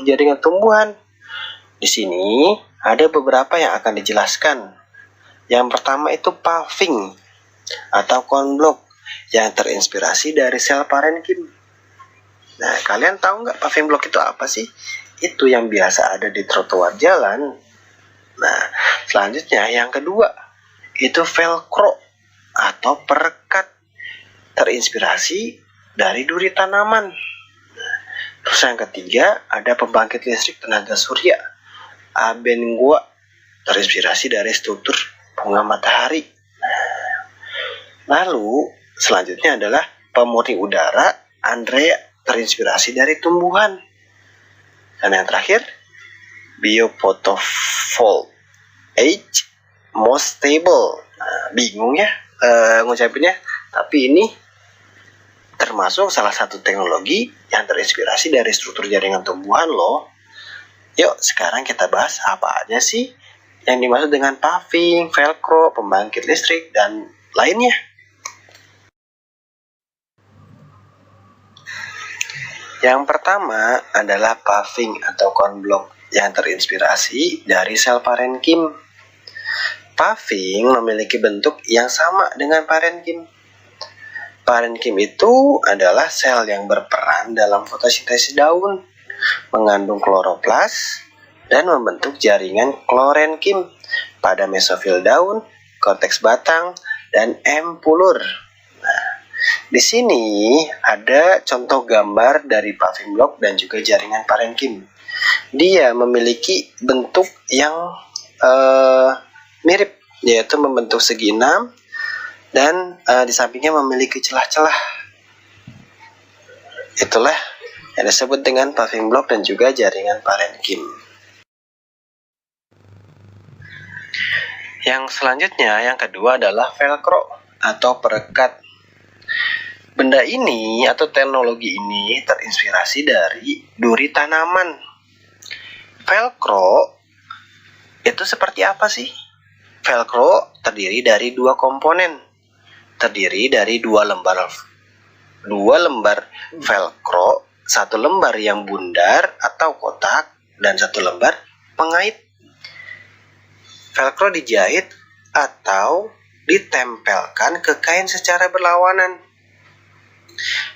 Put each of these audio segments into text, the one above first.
jaringan tumbuhan. Di sini ada beberapa yang akan dijelaskan. Yang pertama itu paving atau konblok yang terinspirasi dari sel parenkim. Nah, kalian tahu nggak paving block itu apa sih? Itu yang biasa ada di trotoar jalan. Nah, selanjutnya yang kedua itu velcro atau perekat terinspirasi dari duri tanaman. Terus yang ketiga ada pembangkit listrik tenaga surya Abengoa terinspirasi dari struktur bunga matahari. Lalu selanjutnya adalah pemurni udara Andrea terinspirasi dari tumbuhan. Dan yang terakhir biophotovoltaic most stable. Bingung ya ngucapinnya, tapi ini termasuk salah satu teknologi yang terinspirasi dari struktur jaringan tumbuhan loh. Yuk sekarang kita bahas apa aja sih yang dimaksud dengan paving, velcro, pembangkit listrik, dan lainnya. Yang pertama adalah paving atau konblok yang terinspirasi dari sel parenkim. Paving memiliki bentuk yang sama dengan parenkim. Parenkim itu adalah sel yang berperan dalam fotosintesis daun, mengandung kloroplas, dan membentuk jaringan klorenkim pada mesofil daun, korteks batang, dan empulur. Nah, di sini ada contoh gambar dari paving block dan juga jaringan parenkim. Dia memiliki bentuk yang mirip, yaitu membentuk segi 6 dan di sampingnya memiliki celah-celah. Itulah yang disebut dengan paving block dan juga jaringan parenkim. Yang selanjutnya, yang kedua adalah velcro atau perekat. Benda ini atau teknologi ini terinspirasi dari duri tanaman. Velcro itu seperti apa sih? Velcro terdiri dari dua komponen. Terdiri dari dua lembar velcro, satu lembar yang bundar atau kotak, dan satu lembar pengait. Velcro dijahit atau ditempelkan ke kain secara berlawanan.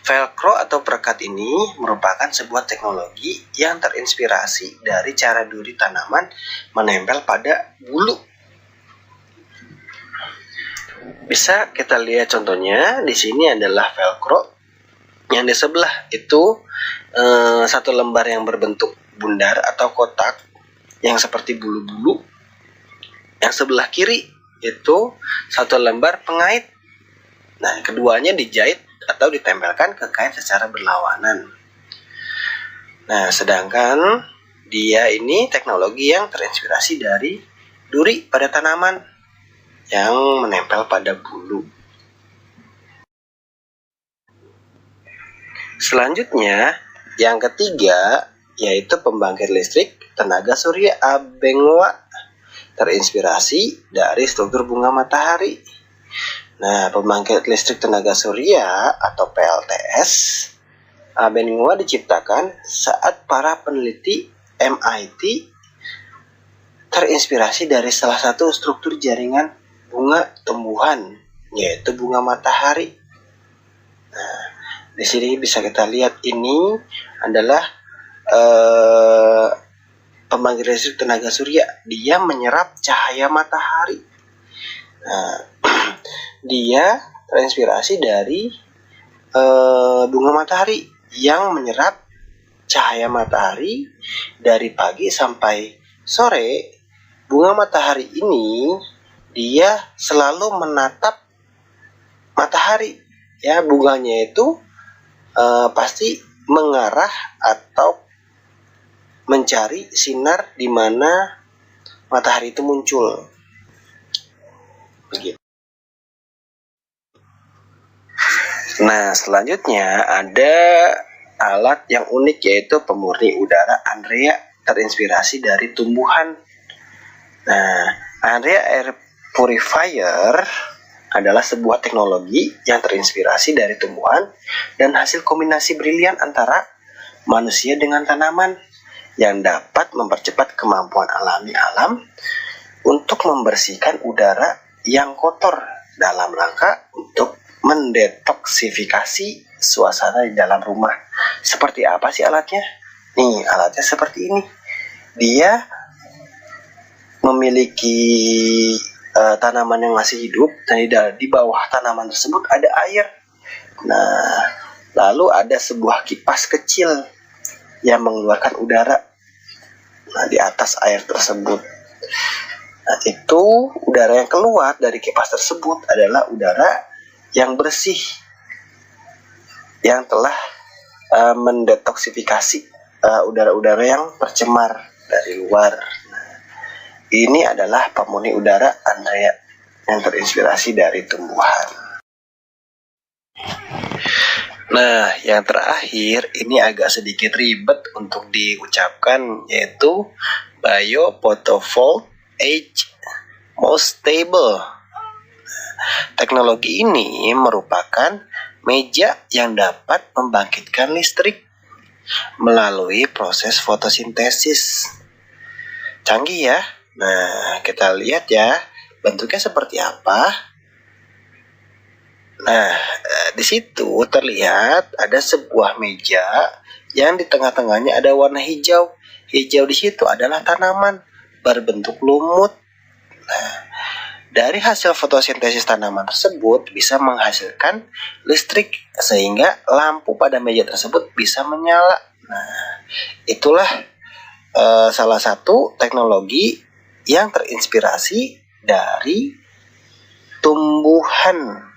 Velcro atau perekat ini merupakan sebuah teknologi yang terinspirasi dari cara duri tanaman menempel pada bulu. Bisa kita lihat contohnya, di sini adalah velcro. Yang di sebelah itu satu lembar yang berbentuk bundar atau kotak yang seperti bulu-bulu. Yang sebelah kiri itu satu lembar pengait. Nah, keduanya dijahit atau ditempelkan ke kain secara berlawanan. Nah, sedangkan dia ini teknologi yang terinspirasi dari duri pada tanaman yang menempel pada bulu. Selanjutnya, yang ketiga yaitu pembangkit listrik tenaga surya Abengoa terinspirasi dari struktur bunga matahari. Nah, pembangkit listrik tenaga surya atau PLTS Abengoa diciptakan saat para peneliti MIT terinspirasi dari salah satu struktur jaringan bunga tumbuhan, yaitu bunga matahari. Nah, di sini bisa kita lihat ini adalah pembangkit listrik tenaga surya. Dia menyerap cahaya matahari. Nah, dia terinspirasi dari bunga matahari yang menyerap cahaya matahari dari pagi sampai sore. Bunga matahari ini dia selalu menatap matahari. Ya, bunganya itu pasti mengarah atau mencari sinar di mana matahari itu muncul. Begitu. Nah, selanjutnya ada alat yang unik yaitu pemurni udara Andrea terinspirasi dari tumbuhan. Nah, Andrea Air Purifier adalah sebuah teknologi yang terinspirasi dari tumbuhan dan hasil kombinasi brilian antara manusia dengan tanaman. yang dapat mempercepat kemampuan alami alam untuk membersihkan udara yang kotor dalam rangka untuk mendetoksifikasi suasana di dalam rumah. Seperti apa sih alatnya? Nih, alatnya seperti ini. Dia memiliki tanaman yang masih hidup, dan di bawah tanaman tersebut ada air. Nah, lalu ada sebuah kipas kecil yang mengeluarkan udara. Nah, di atas air tersebut. Nah, itu udara yang keluar dari kipas tersebut adalah udara yang bersih, yang telah mendetoksifikasi udara-udara yang tercemar dari luar. Nah, ini adalah pemurni udara Andrea yang terinspirasi dari tumbuhan. Nah, yang terakhir ini agak sedikit ribet untuk diucapkan, yaitu biophotovoltaic most stable. Teknologi ini merupakan meja yang dapat membangkitkan listrik melalui proses fotosintesis. Canggih ya. Nah, kita lihat ya, bentuknya seperti apa. Nah, di situ terlihat ada sebuah meja yang di tengah-tengahnya ada warna hijau. Hijau di situ adalah tanaman berbentuk lumut. Nah, dari hasil fotosintesis tanaman tersebut bisa menghasilkan listrik sehingga lampu pada meja tersebut bisa menyala. Nah, itulah salah satu teknologi yang terinspirasi dari tumbuhan.